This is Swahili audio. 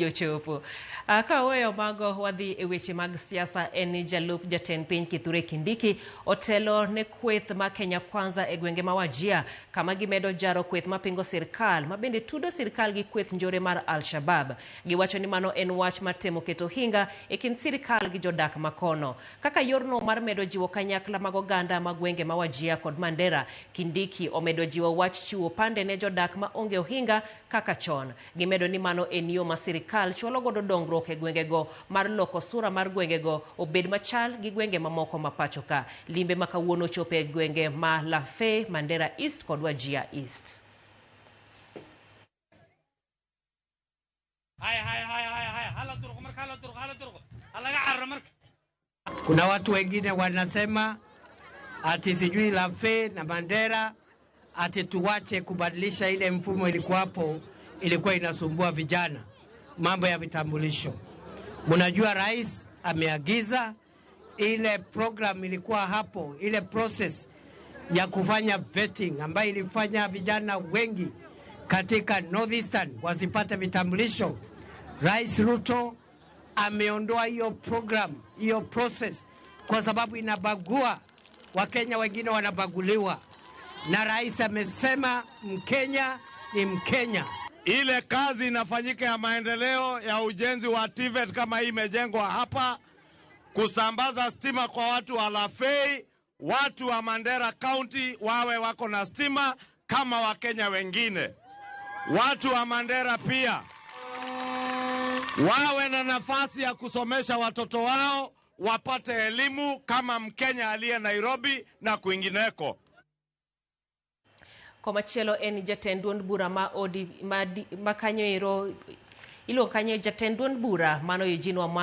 jochopo. Ka weyo mago wadhi e weche mag siasa en jalup jatend piny Kithure Kindiki otelo ne kweth ma Kenya Kwanza e gwenge ma Wajir kama gimedo jaro kweth mapingo sirkal ma bende tudo sirkal gi kweth njore mar Al-Shabaab. Giwacho ni mano en wach matemo keto hinga e kind sirkal gi jodak makono. Kaka yorno mar medo jiwo kanyakla mag oganda ma gwenge ma Wajir kod Mandera, Kindiki omedo jiwo wach chiwo pande ne jodak ma onge ohinga kaka chon. Gimedo ni mano en yo ma sirkal chwalo godo dongruok e gwengego mar loko sura mar gwengego obed machal gi gwenge mamoko ma pacho ka. Limbe ma kawuono chope e gwenge ma Lafey, Mandera East kod Wajir East. Kuna watu wengine wanasema ati sijui Lafey na Mandera ati tuwache kubadilisha ile mfumo ilikuwa inasumbua vijana, mambo ya vitambulisho. Mnajua rais ameagiza ile program ilikuwa hapo, ile process ya kufanya vetting ambayo ilifanya vijana wengi katika Northeastern wasipate vitambulisho. Rais Ruto ameondoa hiyo program, hiyo process kwa sababu inabagua Wakenya, wengine wanabaguliwa. Na rais amesema Mkenya ni Mkenya. Ile kazi inafanyika ya maendeleo ya ujenzi wa TVET kama hii imejengwa hapa, kusambaza stima kwa watu wa Lafey, watu wa Mandera County wawe wako na stima kama Wakenya wengine. Watu wa Mandera pia wawe na nafasi ya kusomesha watoto wao, wapate elimu kama Mkenya aliye Nairobi na kwingineko. Komachielo en jatend duond bura ma kanyo iro ilo kanye jatend duond bura mano Eugene Wamalwa